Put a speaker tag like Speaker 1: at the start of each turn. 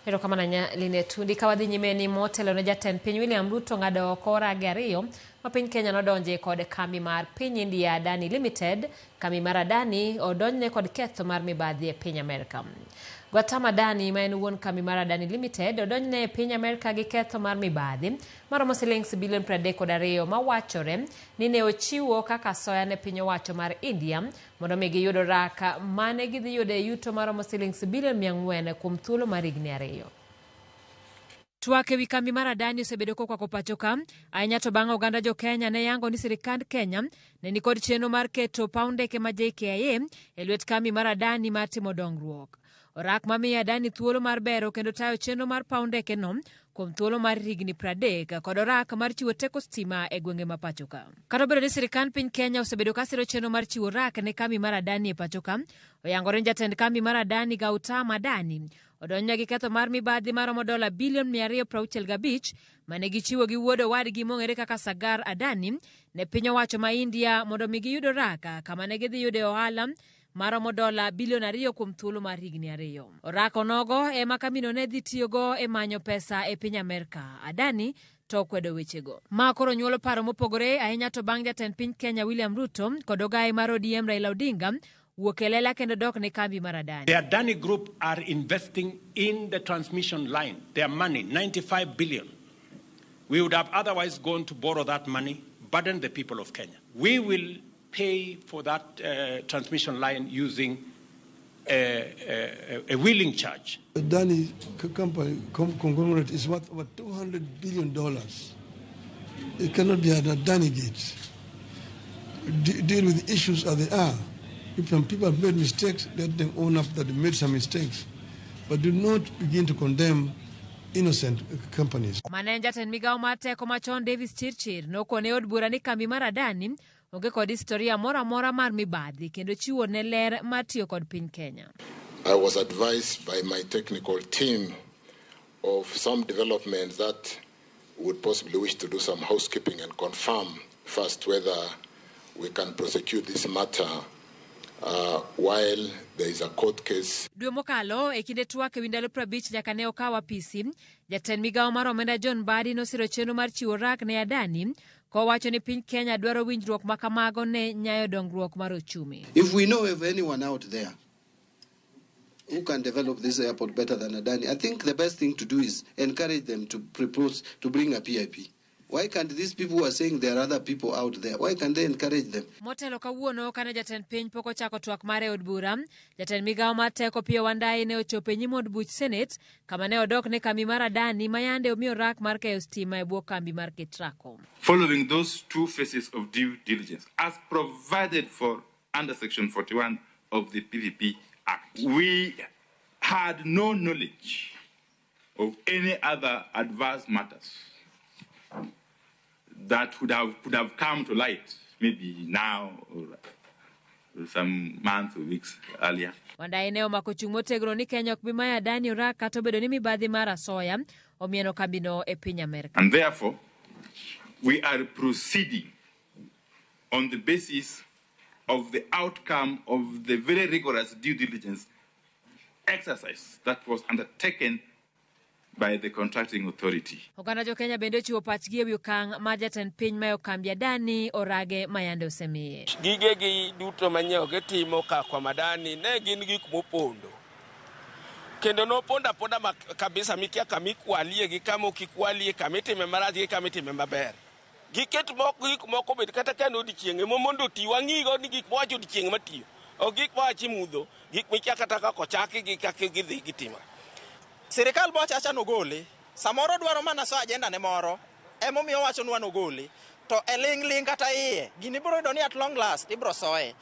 Speaker 1: Ero kama na linetundi kawadhi nyimeni motelo na jatend piny William Ruto ng'ado kora gariyo ma piny Kenya nodonje kod kambi mar piny India Adani Limited. Kambi mar Adani odonjne kod ketho mar mibadhi e piny Amerika. Gwatama Adani ma en wuon kambi mar Adani Limited odonjne e piny Amerika gi ketho mar mibadhi maromo silings bilion 32 mawachore ni ne ochiwo kaka asoya ne piny owacho mar India mondo mi giyudo raka mane gidhi yude yuto maromo silings bilion 400 kuom thuolo mar higni 2. Twak ewi kambi mar Adani osebedo kokwako pacho ka ahinya to bang' oganda jo Kenya ne yango ni sirikand Kenya ne nikod chenro mar keto paw ndeke ma JKIA e lwet kambi mar Adani mar timo dongruok. Orak mamiyo Adani thuolo mar bero kendo tayo chenro mar paw ndeke no kuom thuolo mar higni 30 kod orak mar chiwo teko stima e gwenge ma pacho ka. Kata obedo ni sirikand piny Kenya osebedo ka siro chenro mar chiwo rak ne kambi mar Adani e pacho ka, oyangore jatend kambi mar Adani Gautama Adani odonjne gi ketho mar mibadhi maromo dola bilion 265 mane gichiwo gi wuodo wadgi mong'ere kaka Sagar Adani ne piny owacho ma India mondo mi giyudo raka kama ne gidhi yude ohala maromo dola bilion 2 kuom thuolo mar higni 2. Orako nogo ema kambino ne dhi tiyogo e manyo pesa e piny Amerika. Adani to kwedo wechego. Ma koro nyuolo paro mopogore ahinya to bang' jatend piny Kenya William Ruto kod ogai mar ODM Raila Odinga wuokelela kendo dok ne kambi mar Adani.
Speaker 2: The Adani Group are investing in the transmission line. Their money, 95 billion. We would have otherwise gone to borrow that money, burden the people of Kenya. We will pay for that transmission line using a wheeling charge.
Speaker 3: Adani company conglomerate is worth over $200 billion. It cannot be an Adani gate. Deal with issues as they are. If some people have made mistakes, let them own up that they made some mistakes. But do not begin to condemn innocent companies.
Speaker 1: Manenja ten migao mateko machon Davis Chirchir nokone od bura ni kambi mar Adani onge kod historia mora mar mibadhi kendo chiwo ne ler mar tiyo kod piny Kenya.
Speaker 4: I was advised by my technical team of some developments that would possibly wish to do some housekeeping and confirm first whether we can prosecute this matter while there is a court case.
Speaker 1: Dwe mokalo e kinde twak ewi ndalo 50 nyaka ne okawa PC, jatend migao mar omenda John Badi nosiro chenro mar chiwo rak ne Adani kowacho ni piny Kenya dwaro winjruok makamago ne nyayo dongruok mar ochumi.
Speaker 5: If we know of anyone out there who can develop this airport better than Adani, I think the best thing to do is encourage them to propose to bring a PIP. Why can't these people who are saying there are other people out there, why can't they encourage them?
Speaker 1: Motelo kawuono kane jatend piny poko chako twak mare od bura, jatend migao mar teko Pio Wandayi ne ochopo nyim od buch Senate kama ne odok ne kambi mar Adani ma yande omiyo rak mar keyo stima e bwo kambi mar Ketrako.
Speaker 6: Following those two phases of due diligence, as provided for under Section 41 of the PVP Act, we had no knowledge of any other adverse matters that could have come to light maybe now or some months or weeks earlier.
Speaker 1: Wandayi ne omako chung' motegno ni Kenya ok bi mayo Adani orak kata obedo ni mibadhi mar asoya omieno kambino e piny Amerika.
Speaker 6: And therefore, we are proceeding on the basis of the outcome of the very rigorous due diligence exercise that was undertaken by the contracting authority.
Speaker 1: Oganda jo Kenya bende chiwo pachgi ewi okang' ma jatend piny mayo kambi Adani orage mayande osemiye.
Speaker 7: Gigegi duto manyiewo gitimo ka kwa Adani ne gin gik mopondo. Kendo noponda kabisa mikia kamikwalie gi kama okikwalie kamitime marach gi kamitime maber. Giket gik moko bet kata kano odichienge mondo ti wang'igo ni gik mowacho odichienge matiyo. O gik mowachi mudho, gik mikia kata kako chaki gi kaka gidhi gitimo.
Speaker 8: Sirikal bochacha nogole, samoro dwaro mana so agenda ne moro, emomiyo wacho nwa nogole, to eling kata iye, gini biro yudo ni at long last ibro soye.